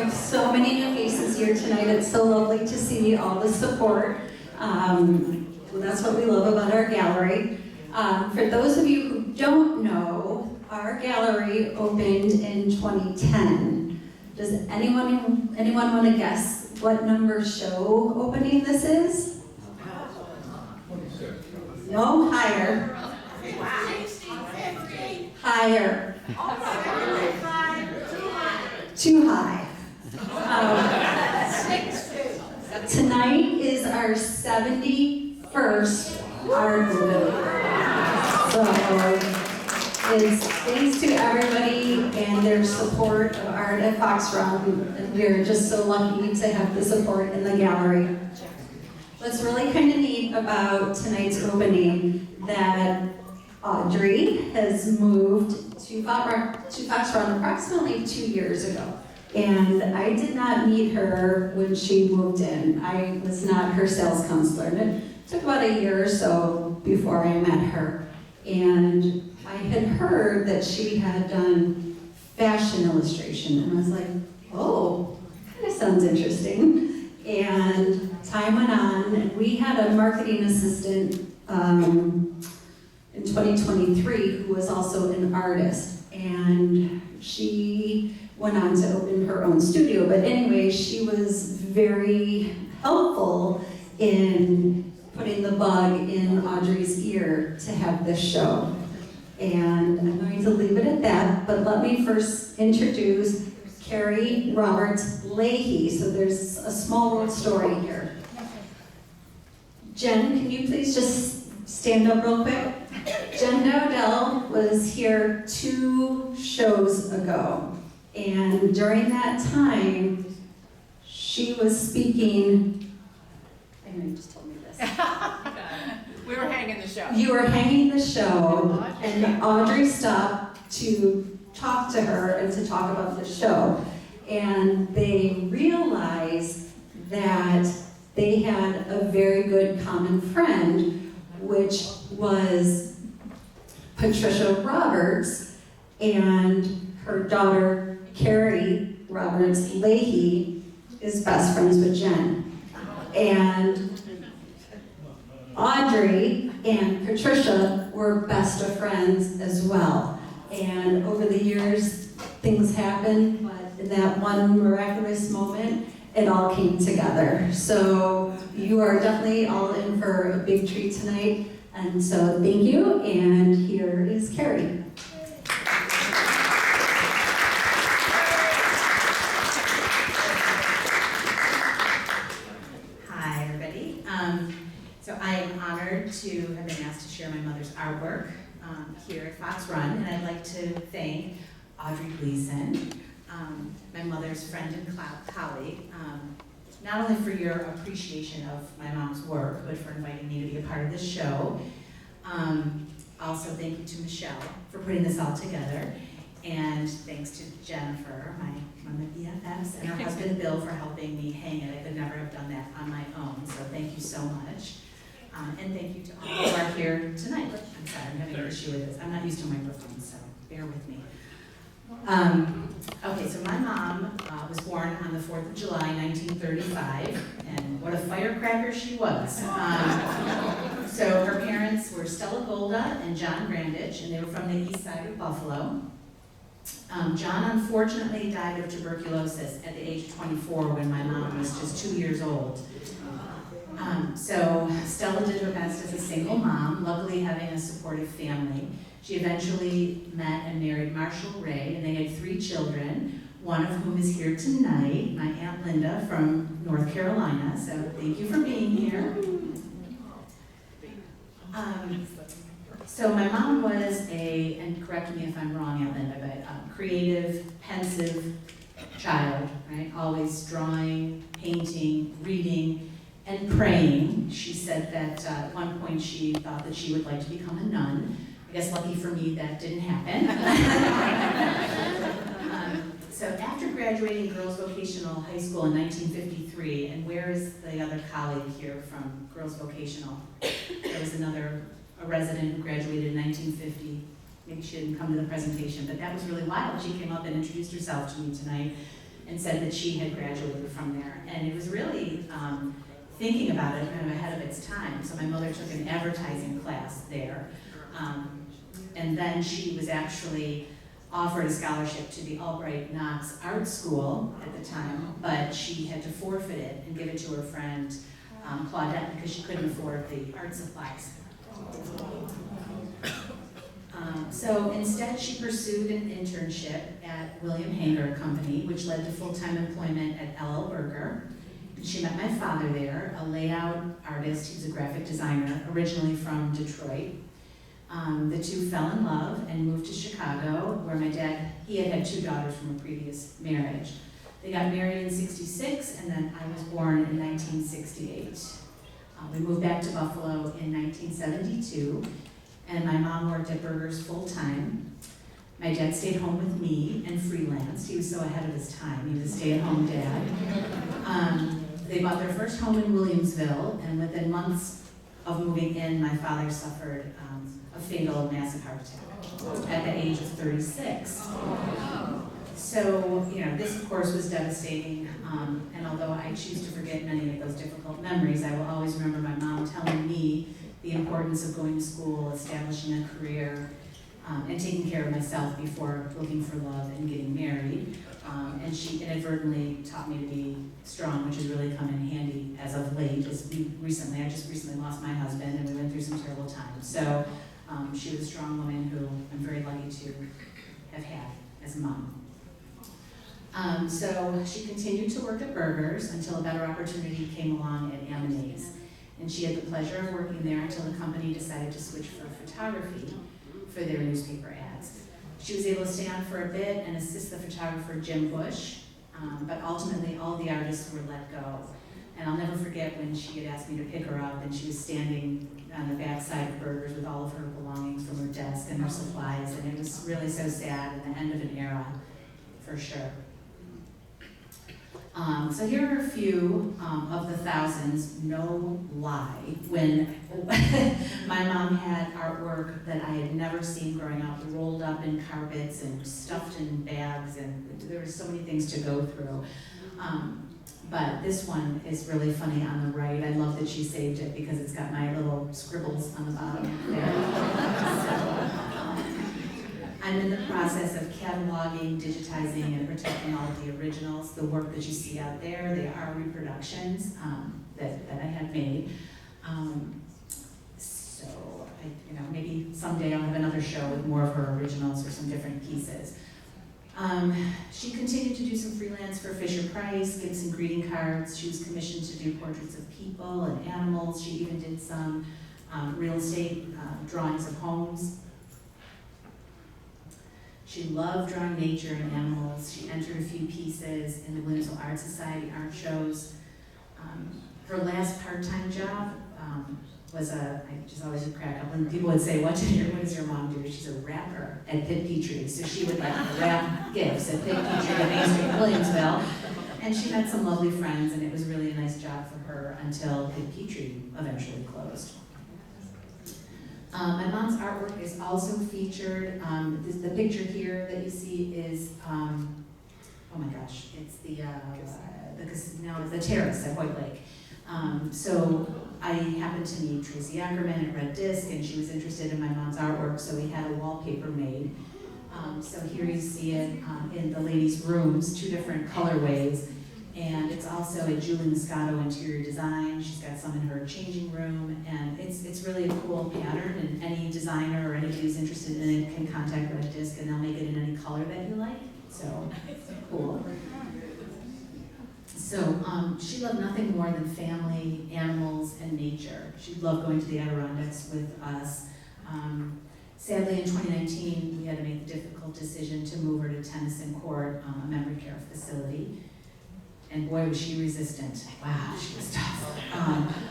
have so many new faces here tonight. It's so lovely to see all the support. That's what we love about our gallery. For those of you who don't know, our gallery opened in 2010. Does anyone want to guess what number show opening this is? No, higher. Higher. Too high. Tonight is our 71st art movie. So it's thanks to everybody and their support of art at Fox Run. We're just so lucky to have the support in the gallery. What's really kind of neat about tonight's opening that Audrey has moved to Fox Run approximately 2 years ago. And I did not meet her when she moved in. I was not her sales counselor. And it took about a year or so before I met her. And I had heard that she had done fashion illustration. And I was like, oh, kind of sounds interesting. And time went on, and we had a marketing assistant in 2023 who was also an artist. And she went on to open her own studio. But anyway, she was very helpful in putting the bug in Audrey's ear to have this show. And I'm going to leave it at that, but let me first introduce Kerry Roberts Leahy. So there's a small world story here. Jen, can you please just stand up real quick? Jen Dowdell was here 2 shows ago. And during that time, she was speaking, I know you just told me this. We were hanging the show. You were hanging the show, and Audrey stopped to talk to her and to talk about the show. And they realized that they had a very good common friend, which was Patricia Roberts, and her daughter, Kerry Roberts Leahy, is best friends with Jen. And Audrey and Patricia were best of friends as well. And over the years, things happened, but in that one miraculous moment, it all came together. So you are definitely all in for a big treat tonight. And so thank you, and here is Kerry. Hi, everybody. So I am honored to have been asked to share my mother's artwork here at Fox Run, and I'd like to thank Audrey Gleason, my mother's friend and colleague, not only for your appreciation of my mom's work, but for inviting me to be a part of this show. Also, thank you to Michelle for putting this all together, and thanks to Jennifer, one of my BFFs, and her husband Bill for helping me hang it. I could never have done that on my own, so thank you so much. And thank you to all who are here tonight. I'm sorry, I'm having an issue with this. I'm not used to microphones, so bear with me. Okay, so my mom was born on the 4th of July, 1935, and what a firecracker she was. So her parents were Stella Golda and John Grandich, and they were from the east side of Buffalo. John unfortunately died of tuberculosis at the age of 24 when my mom was just 2 years old. So Stella did her best as a single mom, luckily having a supportive family. She eventually met and married Marshall Ray, and they had 3 children, one of whom is here tonight, my Aunt Linda from North Carolina, so thank you for being here. So my mom was and correct me if I'm wrong, Aunt Linda, but creative, pensive child, right? Always drawing, painting, reading, and praying. She said that at one point she thought that she would like to become a nun. I guess lucky for me that didn't happen. So after graduating Girls Vocational High School in 1953, and where is the other colleague here from Girls Vocational? There was a resident who graduated in 1950. Maybe she didn't come to the presentation, but that was really wild. She came up and introduced herself to me tonight. and said that she had graduated from there. And it was really, thinking about it, kind of ahead of its time. So my mother took an advertising class there. And then she was actually offered a scholarship to the Albright Knox Art School at the time, but she had to forfeit it and give it to her friend Claudette because she couldn't afford the art supplies. So instead she pursued an internship at William Hanger Company, which led to full-time employment at L.L. Berger. She met my father there, a layout artist. He was a graphic designer, originally from Detroit. The two fell in love and moved to Chicago, where my dad, he had 2 daughters from a previous marriage. They got married in '66, and then I was born in 1968. We moved back to Buffalo in 1972, and my mom worked at Berger's full-time. My dad stayed home with me and freelanced. He was so ahead of his time. He was a stay-at-home dad. They bought their first home in Williamsville, and within months of moving in, my father suffered a fatal massive heart attack at the age of 36. So, this of course was devastating, and although I choose to forget many of those difficult memories, I will always remember my mom telling me the importance of going to school, establishing a career, and taking care of myself before looking for love and getting married. And she inadvertently taught me to be strong, which has really come in handy as of late. I just recently lost my husband, and we went through some terrible times. So she was a strong woman who I'm very lucky to have had as a mom. So she continued to work at Berger's until a better opportunity came along at Amanese. And she had the pleasure of working there until the company decided to switch for photography for their newspaper ads. She was able to stay on for a bit and assist the photographer Jim Bush, but ultimately all the artists were let go. And I'll never forget when she had asked me to pick her up, and she was standing on the back side of Berger's with all of her belongings from her desk and her supplies, and it was really so sad, and the end of an era, for sure. So here are a few of the thousands, no lie, when my mom had artwork that I had never seen growing up, rolled up in carpets and stuffed in bags, and there were so many things to go through. But this one is really funny on the right. I love that she saved it because it's got my little scribbles on the bottom there. I'm in the process of cataloging, digitizing, and protecting all of the originals. The work that you see out there, they are reproductions that I had made. So maybe someday I'll have another show with more of her originals or some different pieces. She continued to do some freelance for Fisher Price, Gibson greeting cards. She was commissioned to do portraits of people and animals. She even did some real estate drawings of homes. She loved drawing nature and animals. She entered a few pieces in the Williamsville Art Society art shows. Her last part-time job was I just always would crack up when people would say, what does your mom do? She's a rapper at Pitt Petrie. So she would wrap gifts at Pitt Petrie at Main Street, Williamsville. And she met some lovely friends, and it was really a nice job for her until Pitt Petrie eventually closed. My mom's artwork is also featured. The picture here that you see is, oh my gosh, it's the terrace at White Lake. So I happened to meet Tracy Ackerman at Red Disc, and she was interested in my mom's artwork, so we had a wallpaper made. So here you see it in the ladies' rooms, 2 different colorways. And it's also a Julie Moscato interior design. She's got some in her changing room, and it's really a cool pattern, and any designer or anybody who's interested in it can contact Red Disc, and they'll make it in any color that you like. So, cool. So, she loved nothing more than family, animals, and nature. She loved going to the Adirondacks with us. Sadly, in 2019, we had to make the difficult decision to move her to Tennyson Court, a memory care facility. And boy, was she resistant. Wow, she was tough.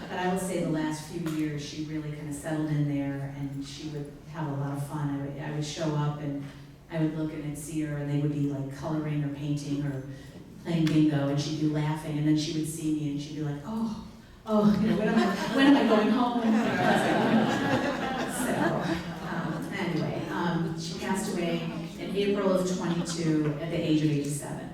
But I will say the last few years, she really kind of settled in there, and she would have a lot of fun. I would show up, and I would look and I'd see her, and they would be like coloring or painting or playing bingo, and she'd be laughing, and then she would see me, and she'd be like, oh, when am I going home? So, anyway, she passed away in April of 22 at the age of 87.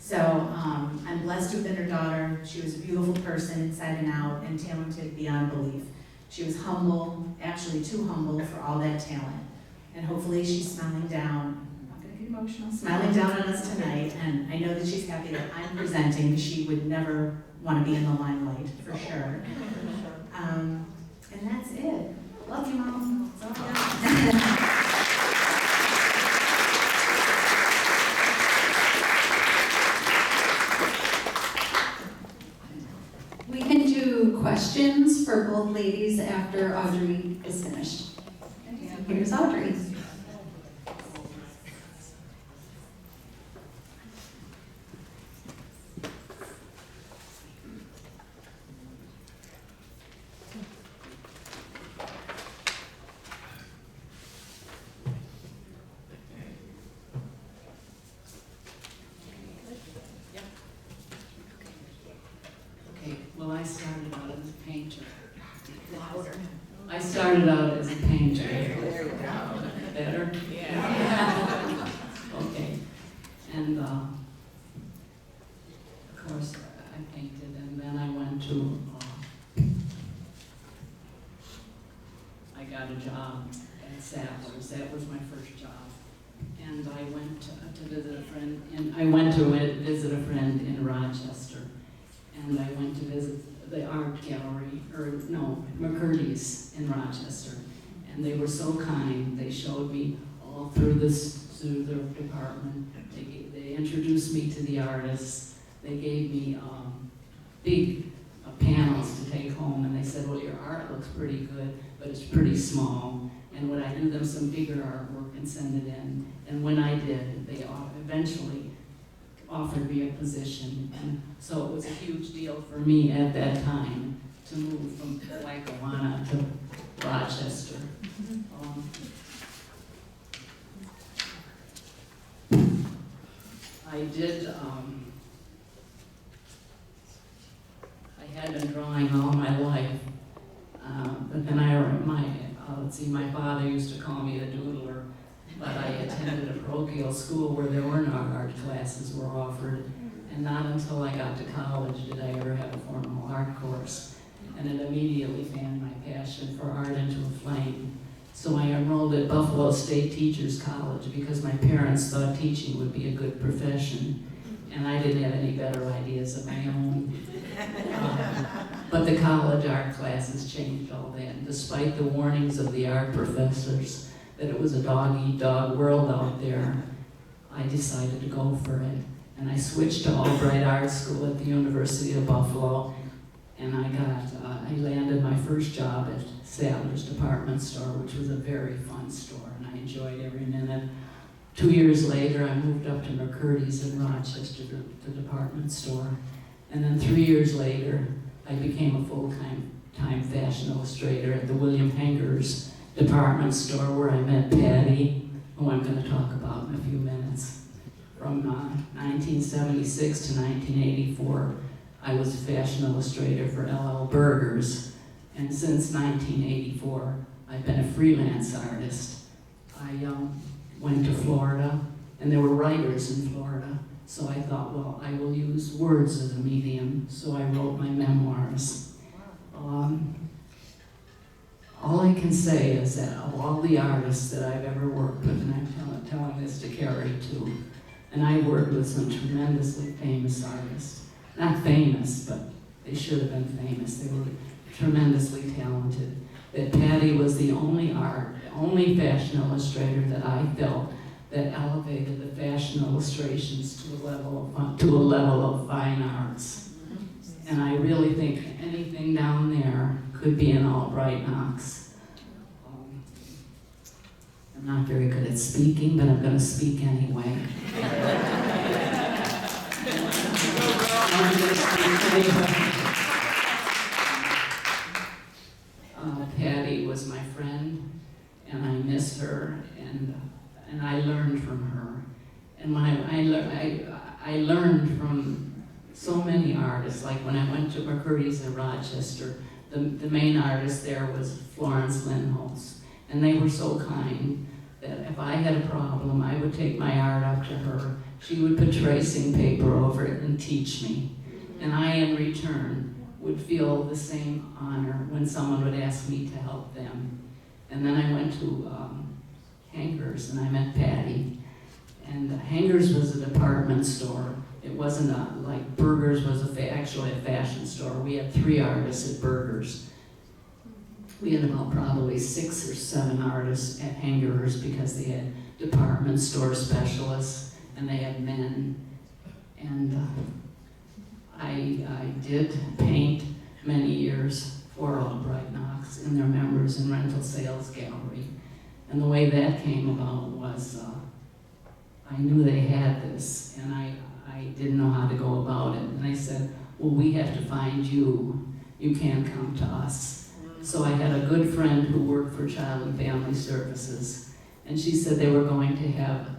So I'm blessed to have been her daughter. She was a beautiful person inside and out and talented beyond belief. She was humble, actually too humble for all that talent. And hopefully she's smiling down, I'm not gonna get emotional, smiling down on us tonight. And I know that she's happy that I'm presenting. She would never want to be in the limelight, for sure. And that's it. Love you, Mom. That's all I got. We can do questions for both ladies after Audrey is finished. Here's Audrey. Well, I started out as a painter. I started out as a painter. There you go. Better? Yeah. Okay. And of course, I painted, and then I went to, I got a job at Saddler's. That was my first job. And I went to visit a friend, visit a friend in Rochester. And I went to visit the art gallery, McCurdy's in Rochester. And they were so kind. They showed me all through their department. They introduced me to the artists. They gave me big panels to take home. And they said, well, your art looks pretty good, but it's pretty small. And would I do them some bigger artwork and send it in? And when I did, they eventually offered me a position, and so it was a huge deal for me at that time to move from Lackawanna to Rochester. I did, I had been drawing all my life, but then my father used to call me the doodler. But I attended a parochial school where there were no art classes were offered, and not until I got to college did I ever have a formal art course. And it immediately fanned my passion for art into a flame. So I enrolled at Buffalo State Teachers College because my parents thought teaching would be a good profession, and I didn't have any better ideas of my own. But the college art classes changed all that, and despite the warnings of the art professors, that it was a dog-eat-dog world out there, I decided to go for it. And I switched to Albright Art School at the University of Buffalo, and I landed my first job at Saddler's department store, which was a very fun store, and I enjoyed every minute. 2 years later, I moved up to McCurdy's in Rochester, the department store. And then 3 years later, I became a full-time fashion illustrator at the William Henger's department store, where I met Patty, who I'm going to talk about in a few minutes. From 1976 to 1984, I was a fashion illustrator for L.L. Burgers, and since 1984, I've been a freelance artist. I went to Florida, and there were writers in Florida, so I thought, well, I will use words as a medium, so I wrote my memoirs. All I can say is that of all the artists that I've ever worked with, and I'm telling this to Kerry too, and I worked with some tremendously famous artists. Not famous, but they should have been famous. They were tremendously talented. That Patty was the only fashion illustrator that I felt that elevated the fashion illustrations to a level of fine arts. And I really think anything down there could be an Albright Knox. I'm not very good at speaking, but I'm going to speak anyway. Patty was my friend, and I miss her, and I learned from her. And I learned from so many artists, like when I went to McCurdy's in Rochester, the main artist there was Florence Lindholz, and they were so kind that if I had a problem, I would take my art up to her, she would put tracing paper over it and teach me. And I, in return, would feel the same honor when someone would ask me to help them. And then I went to Hangers, and I met Patty. And Hangers was a department store. It wasn't like Burgers was actually a fashion store. We had 3 artists at Burgers. We had about probably 6 or 7 artists at Hangers because they had department store specialists and they had men. And I did paint many years for Albright Knox in their members and rental sales gallery. And the way that came about was I knew they had this, and I didn't know how to go about it. And they said, well, we have to find you. You can't come to us. So I had a good friend who worked for Child and Family Services, and she said they were going to have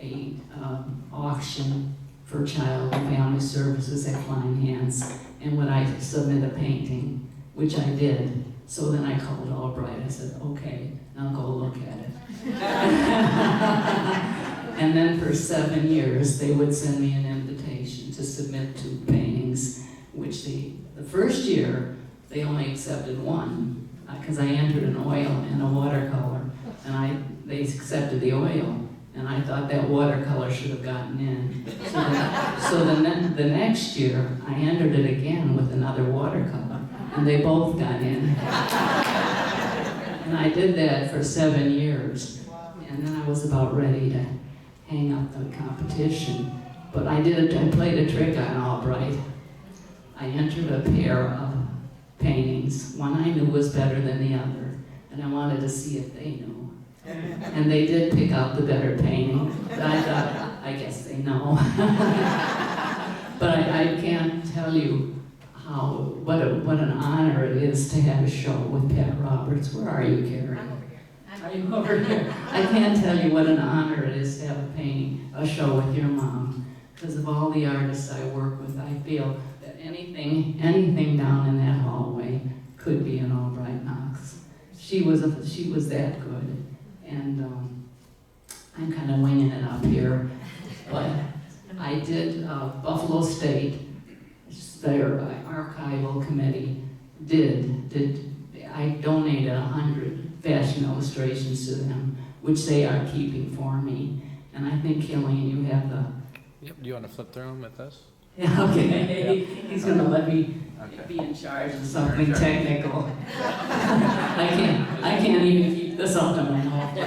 a auction for Child and Family Services at Klein Hands, and would I submit a painting, which I did. So then I called Albright. I said, okay, now go look at it. And then for 7 years, they would send me an invitation to submit 2 paintings, which the first year, they only accepted 1, because I entered an oil and a watercolor, and they accepted the oil, and I thought that watercolor should have gotten in. So then the next year, I entered it again with another watercolor, and they both got in. And I did that for 7 years, and then I was about ready to hang up the competition. But I played a trick on Albright. I entered a pair of paintings. One I knew was better than the other, and I wanted to see if they knew. And they did pick out the better painting. But I thought, I guess they know. But I can't tell you what an honor it is to have a show with Pat Roberts. Where are you, Kerry? Are you over here? I can't tell you what an honor it is to have a show with your mom. Because of all the artists I work with, I feel that anything down in that hallway could be an Albright Knox. She was that good. And I'm kind of winging it up here. But I did Buffalo State, their archival committee I donated 100 fashion illustrations to them, which they are keeping for me. And I think, Killian, you have the... Yep. Do you want to flip through them with us? Yeah, okay. He's going to let me be in charge of something technical. I can't even keep this up to my mouth.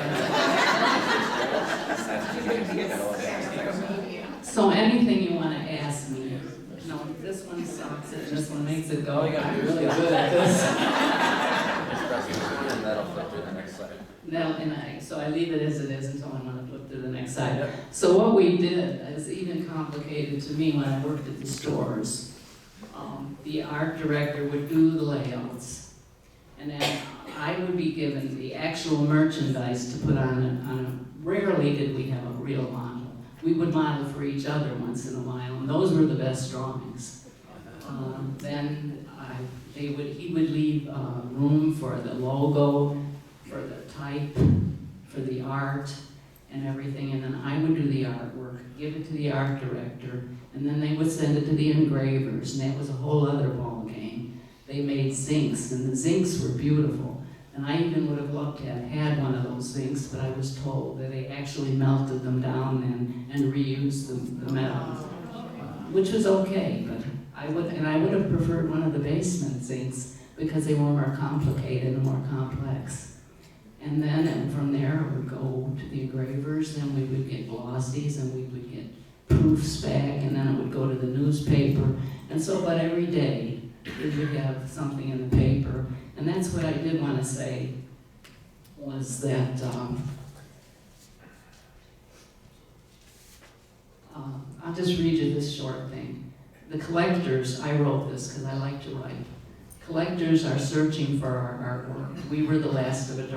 So anything you want to ask me. No, this one sucks and this one makes it go. I'm really good at this. And that'll flip to the next slide. So I leave it as it is until I want to flip to the next side. Yep. So what we did is even complicated to me when I worked at the stores. The art director would do the layouts, and then I would be given the actual merchandise to put on a rarely did we have a real model. We would model for each other once in a while, and those were the best drawings. Then he would leave room for the logo, for the type, for the art, and everything, and then I would do the artwork, give it to the art director, and then they would send it to the engravers, and that was a whole other ball game. They made zincs, and the zincs were beautiful, and I even would have had one of those zincs, but I was told that they actually melted them down and reused the metal, which was okay, but I would have preferred one of the basement zincs because they were more complicated and more complex. And then from there, I would go to the engravers, and we would get glossies, and we would get proofs back, and then it would go to the newspaper. And so about every day, we would have something in the paper. And that's what I did want to say, was that I'll just read you this short thing. The collectors, I wrote this because I like to write. Collectors are searching for our artwork. We were the last of a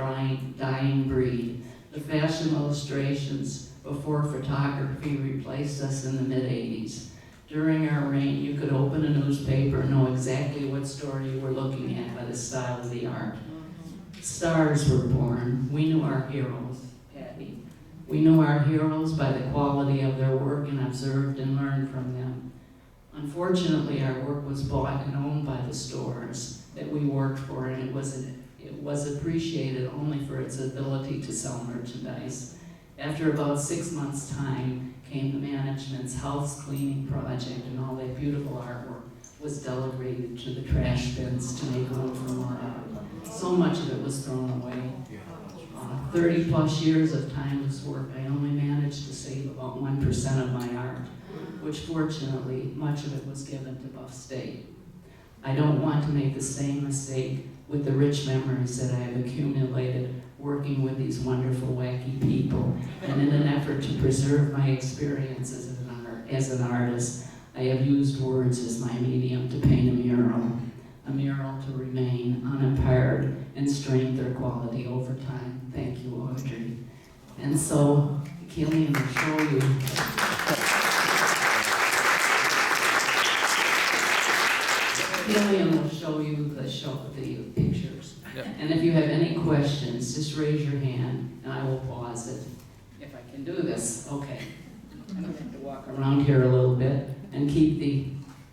dying breed. The fashion illustrations before photography replaced us in the mid-'80s. During our reign, you could open a newspaper and know exactly what story you were looking at by the style of the art. Stars were born. We knew our heroes, Patty. We knew our heroes by the quality of their work and observed and learned from them. Unfortunately, our work was bought and owned by the stores that we worked for, and it was appreciated only for its ability to sell merchandise. After about 6 months' time came the management's house cleaning project, and all that beautiful artwork was delegated to the trash bins to make room for more art. So much of it was thrown away. 30 plus years of timeless work, I only managed to save about 1% of my art, which fortunately, much of it was given to Buff State. I don't want to make the same mistake with the rich memories that I have accumulated working with these wonderful, wacky people. And in an effort to preserve my experience as an artist, I have used words as my medium to paint a mural to remain unimpaired and strengthen their quality over time. Thank you, Audrey. And so, Killian will show you. Killian will show you the pictures. Yep. And if you have any questions, just raise your hand and I will pause it. If I can do this, okay. I'm going to have to walk around here a little bit and keep the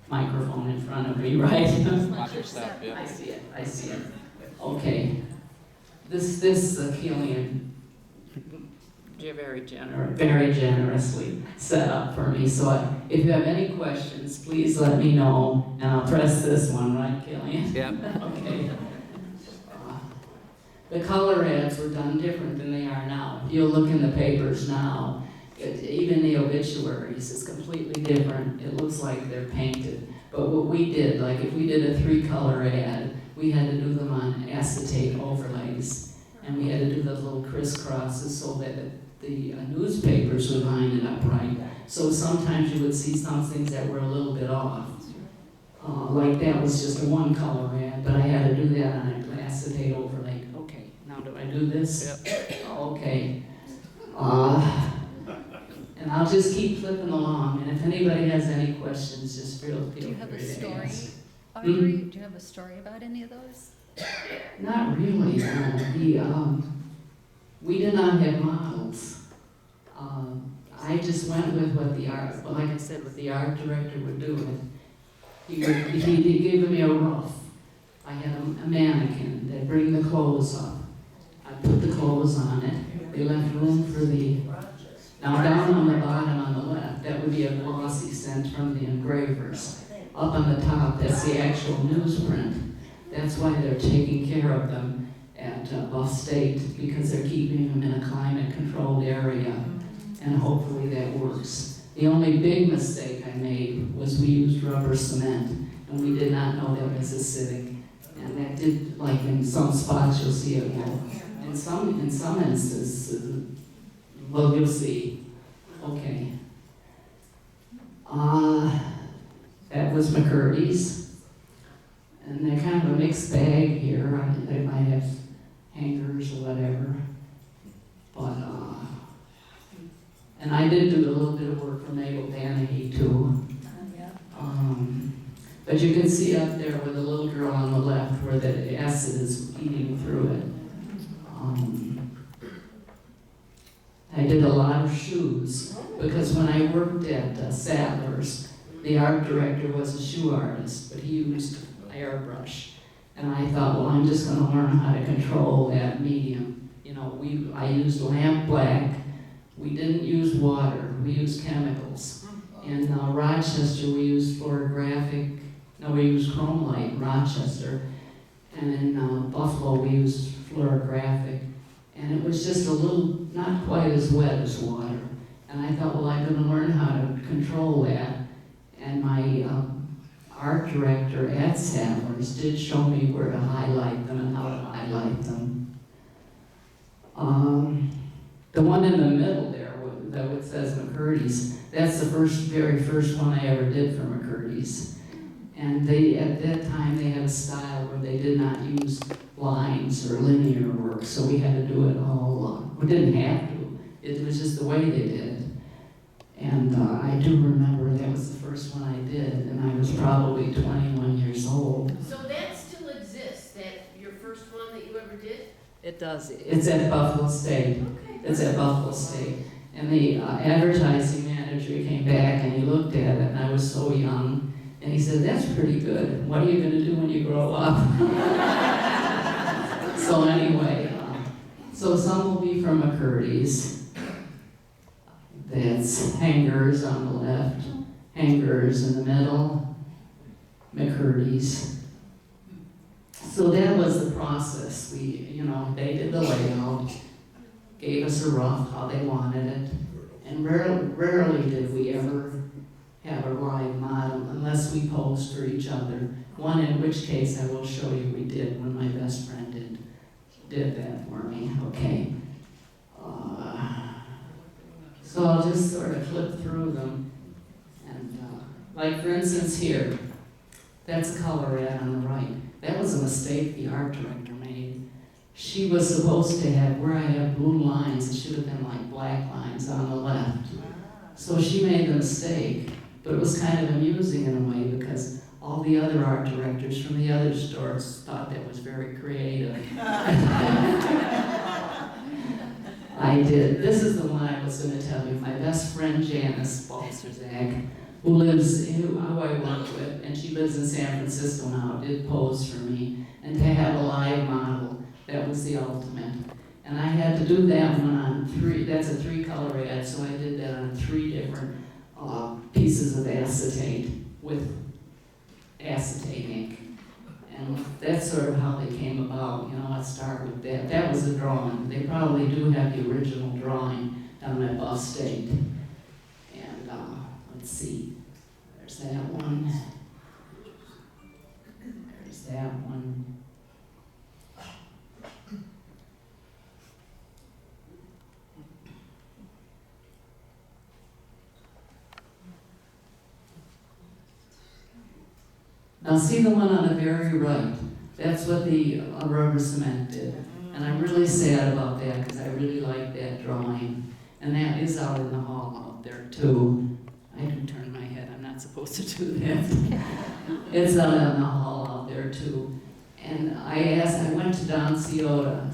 microphone in front of me, right? Watch your step, yeah. I see it. Okay. This Killian very generously set up for me. So if you have any questions, please let me know, and I'll press this one, right, Killian? Yeah. Okay. The color ads were done different than they are now. If you look in the papers now, even the obituaries is completely different. It looks like they're painted. But what we did, like if we did a 3-color ad, we had to do them on acetate overlays. And we had to do the little crisscrosses so that the newspapers would line it up right. So sometimes you would see some things that were a little bit off. Like that was just a 1-color ad, but I had to do that on an acetate overlay. Okay, now do I do this? Yep. Okay. And I'll just keep flipping along, and if anybody has any questions, just feel free Do you have a to story, ask. Audrey? Do you have a story about any of those? Not really, no. We did not have models. I just went with what the art, well, like I said, what the art director would do. He gave me a rough. I had a mannequin. They'd bring the clothes up. I put the clothes on it. They left room for the, now down on the bottom on the left, that would be a glossy scent from the engravers. Up on the top, that's the actual newsprint. That's why they're taking care of them at Buff State, because they're keeping them in a climate-controlled area, and hopefully that works. The only big mistake I made was we used rubber cement, and we did not know that was acidic. And that did, like in some spots you'll see it will. In some instances, well, you'll see. Okay. That was McCurdy's. And they're kind of a mixed bag here. They might have hangers or whatever. But, and I did do a little bit of work for Mabel Leahy too. But you can see up there with the little girl on the left where the acid is eating through it. I did a lot of shoes because when I worked at Sadler's, the art director was a shoe artist, but he used airbrush. And I thought, well, I'm just going to learn how to control that medium. You know, I used lamp black. We didn't use water. We used chemicals. In Rochester, we used we used chrome light in Rochester. And in Buffalo, we used fluorographic. And it was just a little, not quite as wet as water. And I thought, well, I'm going to learn how to control that. And my art director at Sadler's did show me where to highlight them and how to highlight them. The one in the middle there, that says McCurdy's, that's the very first one I ever did for McCurdy's. And at that time, they had a style where they did not use lines or linear work, so we had to do it all, we didn't have to, it was just the way they did. And I do remember that was the first one I did, and I was probably 21 years old. So that still exists, your first one that you ever did? It does. It's at Buffalo State. Okay. It's at Buffalo State. And the advertising manager came back and he looked at it, and I was so young, and he said, "That's pretty good. What are you gonna do when you grow up?" So anyway, so some will be from McCurdy's. That's hangers on the left, hangers in the middle, McCurdy's. So that was the process. They did the layout, gave us a rough how they wanted it, and rarely did we ever have a live model unless we posed for each other. One in which case I will show you we did when my best friend did that for me. Okay. So I'll just sort of flip through them. And like for instance here, that's a color ad on the right. That was a mistake the art director made. She was supposed to have, where I have blue lines, it should have been like black lines on the left. So she made the mistake, but it was kind of amusing in a way because all the other art directors from the other stores thought that was very creative. I did. This is the one I was going to tell you. My best friend Janice Balsterzak, who I work with, and she lives in San Francisco now, did pose for me. And to have a live model, that was the ultimate. And I had to do that one on that's a 3-color ad, so I did that on 3 different pieces of acetate with acetate ink. And that's sort of how they came about. It started with that. That was a drawing. They probably do have the original drawing down at Buff State. And let's see. There's that one. There's that one. Now see the one on the very right. That's what the rubber cement did. And I'm really sad about that because I really like that drawing. And that is out in the hall out there too. I do turn my head, I'm not supposed to do that. It's out in the hall out there too. And I went to Don Ciota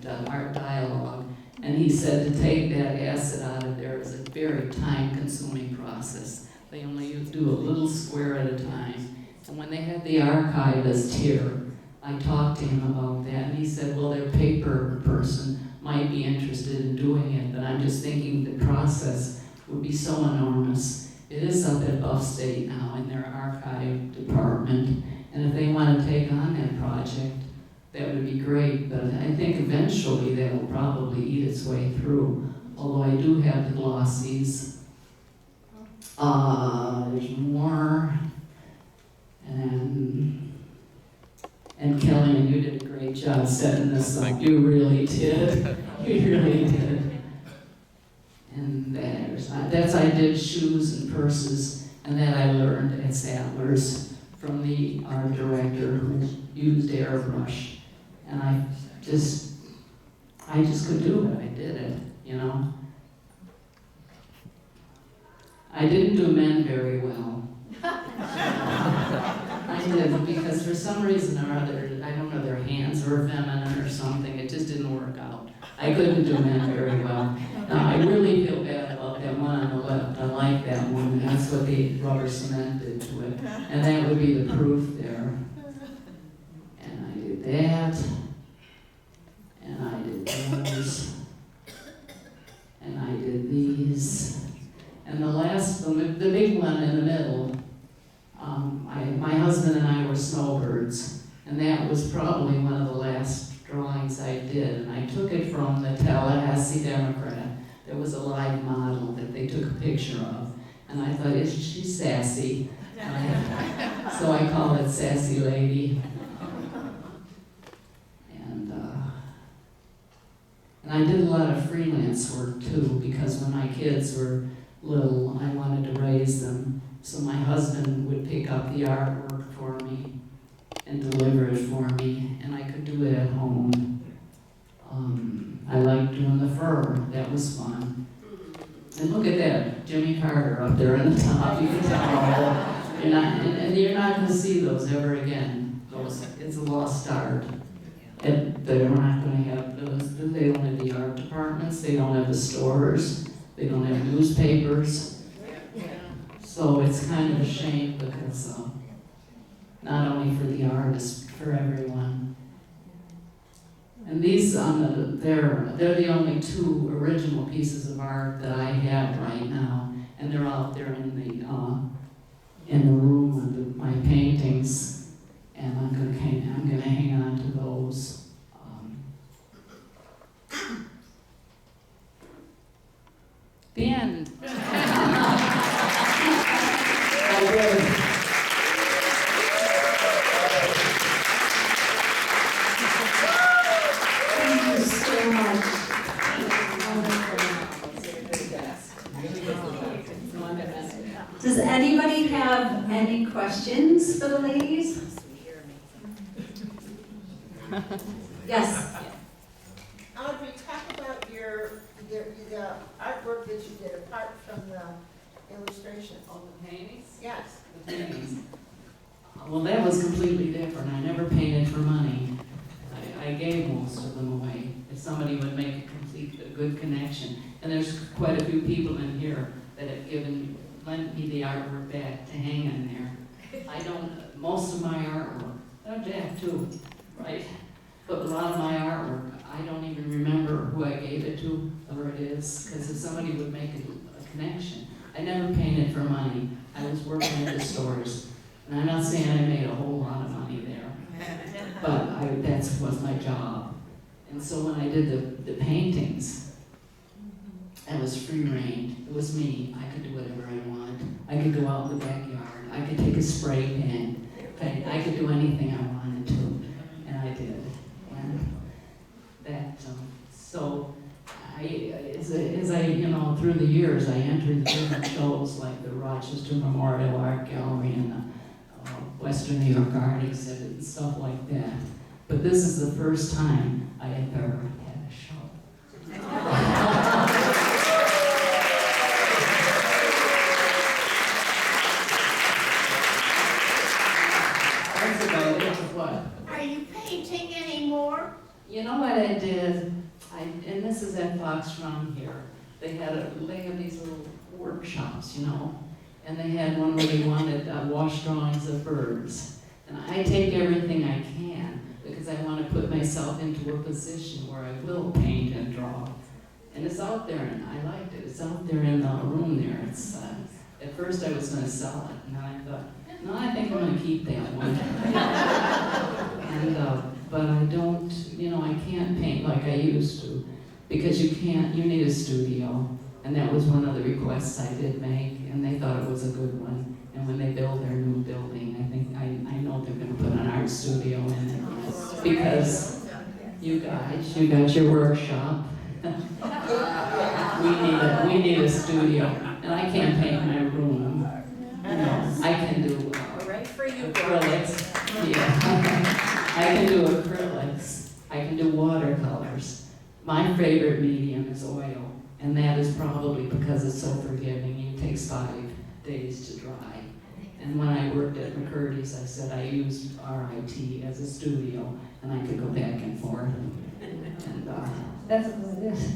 at Art Dialogue, and he said to take that acid out of there is a very time-consuming process. They only do a little square at a time. And when they had the archivist here, I talked to him about that, and he said, well, their paper person might be interested in doing it, but I'm just thinking the process would be so enormous. It is up at Buff State now in their archive department, and if they want to take on that project, that would be great, but I think eventually that will probably eat its way through, although I do have the glossies. There's more. And Kelly, and you did a great job setting this up. You really did. You really did. And I did shoes and purses, and that I learned at Sadler's from the art director who used airbrush. And I just could do it. I did it, I didn't do men very well. I did, because for some reason or other, I don't know, their hands were feminine or something, it just didn't work out. I couldn't do men very well. Now, I really feel bad about that one on the left. I like that one, and that's what the rubber cement did to it. And that would be the proof there. And I did that, and I did those, and I did these. And the last, the big one in the middle, my husband and I were snowbirds, and that was probably one of the last drawings I did. And I took it from the Tallahassee Democrat. There was a live model that they took a picture of, and I thought, isn't she sassy? So I called it Sassy Lady. And I did a lot of freelance work too, because when my kids were little, I wanted to raise them. So my husband would pick up the artwork for me and deliver it for me, and I could do it at home. I liked doing the fur, that was fun. And look at that, Jimmy Carter up there on the top, you can tell. You're not going to see those ever again. It's a lost art. they're not gonna have those, they don't have the art departments, they don't have the stores, they don't have newspapers. So it's kind of a shame because, not only for the artists, for everyone. And these, they're the only two original pieces of art that I have right now, and they're out there in the room with my paintings, and I'm gonna hang on to those. The end. Thank you so much. Does anybody have any questions for the ladies? Yes. Audrey, talk about the artwork that you did apart from the illustration. Oh, the paintings? Yes. The paintings. Well, that was completely different. I never painted for money. I gave most of them away. If somebody would make a good connection. And there's quite a few people in here that have lent me the artwork back to hang in there. I don't, most of my artwork, Jack too, right? But a lot of my artwork, I don't even remember who I gave it to or it is, because if somebody would make a connection. I never painted for money. I was working at the stores. And I'm not saying I made a whole lot of money there, but that was my job. And so when I did the paintings, I was free reign. It was me. I could do whatever I wanted. I could go out in the backyard. I could take a spray paint. I could do anything I wanted to, and I did. And that, so as I, through the years, I entered the different shows like the Rochester Memorial Art Gallery and the Western New York Art Exhibit and stuff like that. But this is the first time I have ever had a show. That's about it. What? Are you painting anymore? You know what I did? And this is at Fox Run here. They have these little workshops, and they had one where they wanted wash drawings of birds. And I take everything I can because I want to put myself into a position where I will paint and draw. And it's out there, and I liked it. It's out there in the room there. It's at first I was going to sell it, and then I thought, no, I think I'm going to keep that one. But I don't, I can't paint like I used to because you need a studio. And that was one of the requests I did make, and they thought it was a good one. And when they build their new building, I know they're going to put an art studio in it because you guys, you got your workshop. we need a studio, and I can't paint my room. I can do acrylics. Yeah, I can do acrylics. I can do watercolors. My favorite medium is oil. And that is probably because it's so forgiving. It takes 5 days to dry. And when I worked at McCurdy's, I said I used RIT as a studio, and I could go back and forth. And that's what it is.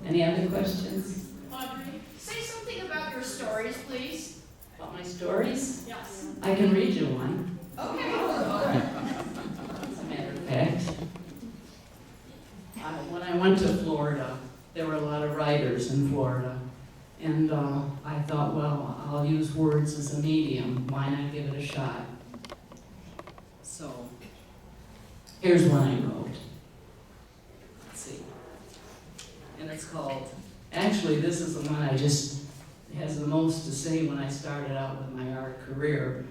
Any other questions? Audrey, say something about your stories, please. About my stories? Yes. I can read you one. Okay. As a matter of fact. When I went to Florida, there were a lot of writers in Florida. And I thought, well, I'll use words as a medium. Why not give it a shot? So, here's one I wrote. Let's see. And it's called, actually this is the one I just, has the most to say when I started out with my art career.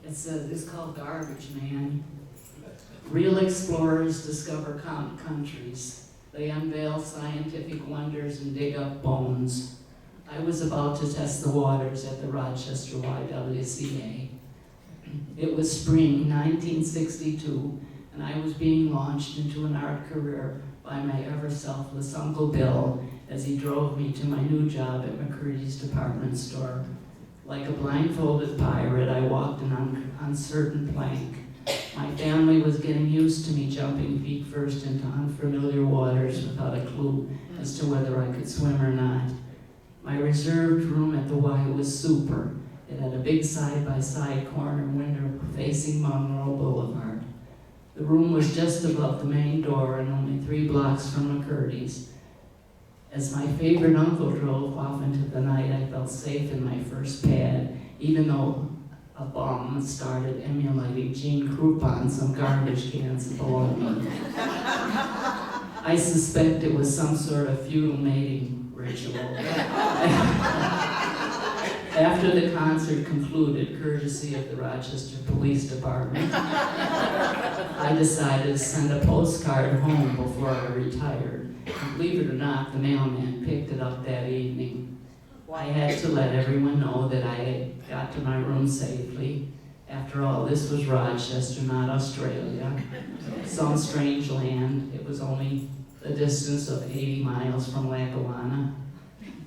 It's called Garbage Man. Real explorers discover countries. They unveil scientific wonders and dig up bones. I was about to test the waters at the Rochester YWCA. It was spring 1962, and I was being launched into an art career by my ever-selfless Uncle Bill as he drove me to my new job at McCurdy's department store. Like a blindfolded pirate, I walked an uncertain plank. My family was getting used to me jumping feet first into unfamiliar waters without a clue as to whether I could swim or not. My reserved room at the Y was super. It had a big side-by-side corner window facing Monroe Boulevard. The room was just above the main door and only 3 blocks from McCurdy's. As my favorite uncle drove off into the night, I felt safe in my first pad, even though a bum started emulating Gene Croup on some garbage cans below me. I suspect it was some sort of feudal mating ritual. After the concert concluded, courtesy of the Rochester Police Department, I decided to send a postcard home before I retired. And believe it or not, the mailman picked it up that evening. I had to let everyone know that I had got to my room safely. After all, this was Rochester, not Australia. Some strange land. It was only a distance of 80 miles from Lackawanna.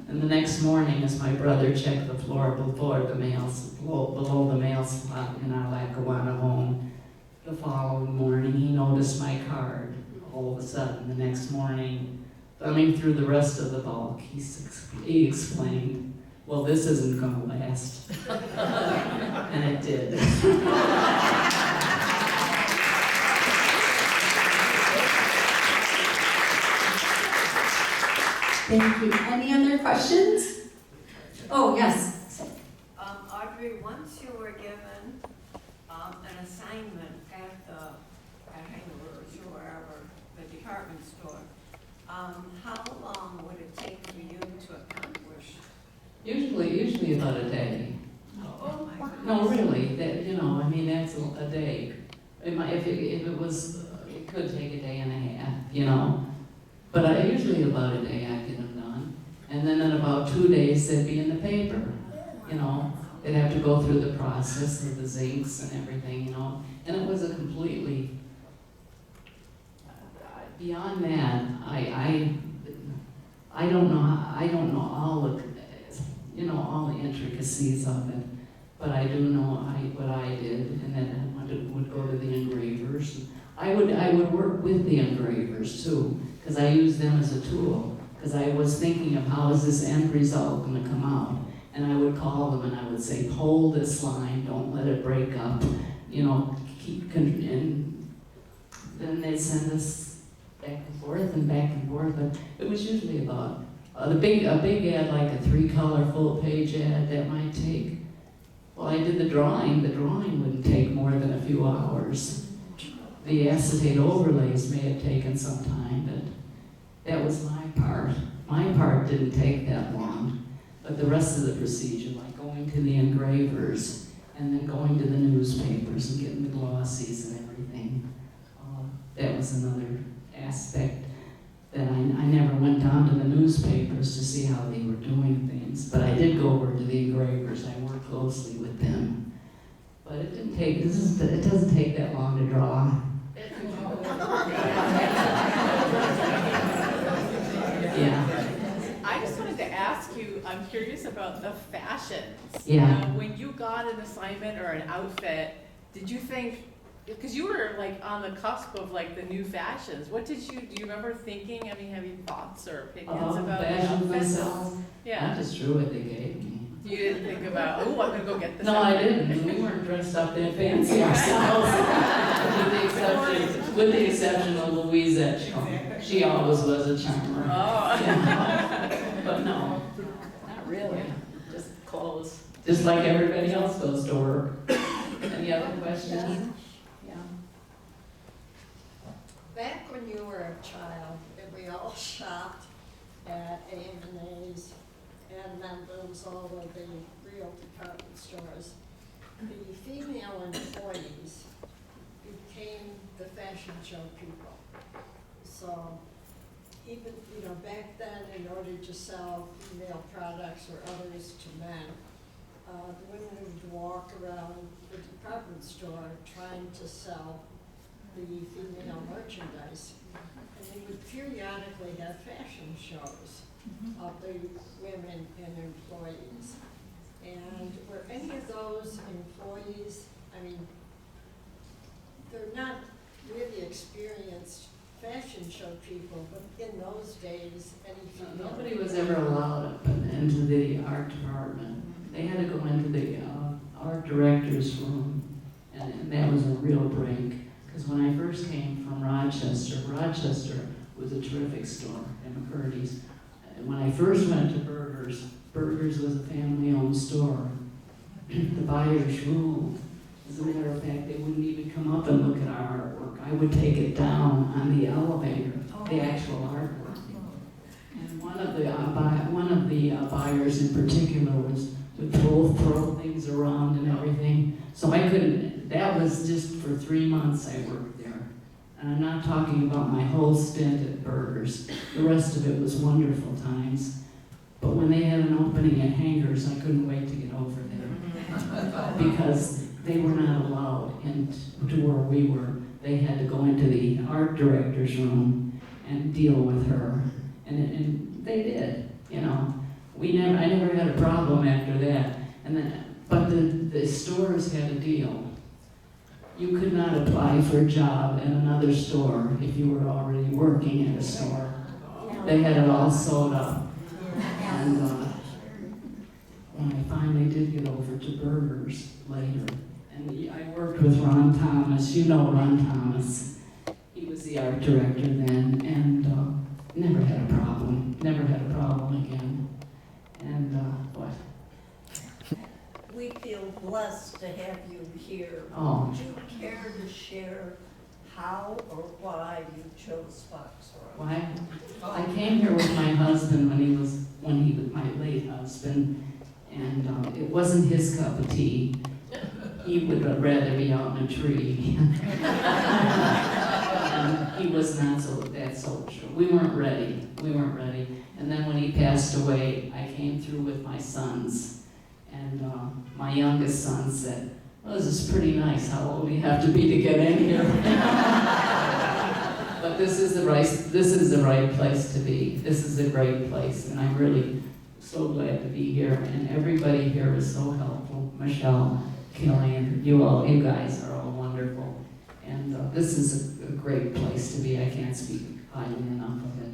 And the next morning, as my brother checked the floor below the mail slot in our Lackawanna home, the following morning he noticed my card. All of a sudden, the next morning, thumbing through the rest of the bulk, he explained, "Well, this isn't going to last." And it did. Thank you. Any other questions? Oh, yes. Audrey, once you were given an assignment at Hanger's or wherever, the department store, how long would it take for you to accomplish? Usually about a day. Oh my goodness. No, really, that's a day. If it was, it could take a day and a half, But usually about a day I get them done. And then in about 2 days they'd be in the paper, They'd have to go through the process of the zincs and everything, And it was a completely, beyond that, I don't know all the intricacies of it. But I do know what I did, and then I would go to the engravers. I would work with the engravers too, because I used them as a tool. Because I was thinking of how is this end result going to come out, and I would call them and I would say, hold this line, don't let it break up, and then they'd send us back and forth. But it was usually about a big ad, like a 3-color full-page ad, that might take. Well, I did the drawing. The drawing wouldn't take more than a few hours. The acetate overlays may have taken some time, but that was my part. My part didn't take that long, but the rest of the procedure, like going to the engravers and then going to the newspapers and getting the glossies and everything, that was another aspect that I never went down to the newspapers to see how they were doing things, but I did go over to the engravers. I worked closely with them, but it didn't take. It doesn't take that long to draw. Yeah. I just wanted to ask you, I'm curious about the fashions. Yeah. When you got an assignment or an outfit, did you think, because you were like on the cusp of like the new fashions, do you remember thinking, have you thoughts or opinions about the Fashions outfits? themselves? Yeah. I just drew what they gave me. You didn't think about, I'm gonna go get this. No, I outfit. didn't. We weren't dressed up that fancy ourselves. with the exception of Louise Etchell. She always was a charmer. Oh. Yeah. But no, not really. Just clothes. Just like everybody else goes to work. Any other questions? Yeah. Back when you were a child, and we all shopped at A&A's and Mendel's, all of the real department stores, the female employees became the fashion show people. So even, back then, in order to sell female products or others to men, the women would walk around the department store trying to sell the female merchandise. And they would periodically have fashion shows of the women and employees. And were any of those employees, they're not really experienced fashion show people, but in those days, any female. Nobody was ever allowed up into the art department. They had to go into the art director's room, and that was a real break. Because when I first came from Rochester was a terrific store in McCurdy's. And when I first went to Burgers was a family-owned store. The buyers ruled. As a matter of fact, they wouldn't even come up and look at our artwork. I would take it down on the elevator, the actual artwork. And one of the buyers in particular would throw things around and everything. So I couldn't. That was just for 3 months I worked there. And I'm not talking about my whole stint at Burgers. The rest of it was wonderful times. But when they had an opening at Hangers, I couldn't wait to get over there because they were not allowed into where we were. They had to go into the art director's room and deal with her, and they did. You know, I never had a problem after that. But the stores had a deal. You could not apply for a job in another store if you were already working at a store. They had it all sewed up. And when I finally did get over to Burgers later, and I worked with Ron Thomas. You know Ron Thomas. He was the art director then, and never had a problem. Never had a problem again. And what? We feel blessed to have you here. Oh. Would you care to share how or why you chose Fox Run? Why? I came here with my husband when he was my late husband, and it wasn't his cup of tea. He would rather be out in a tree. And he was not that social. We weren't ready. And then when he passed away, I came through with my sons. And my youngest son said, "Well, this is pretty nice. How old do you have to be to get in here?" But this is the right place to be. This is a great place, and I'm really so glad to be here. And everybody here is so helpful. Michelle, Killian, you guys are all wonderful. And this is a great place to be. I can't speak highly enough of it.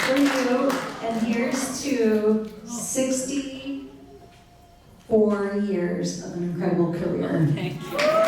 For you, and here's to 64 years of an incredible career. Thank you.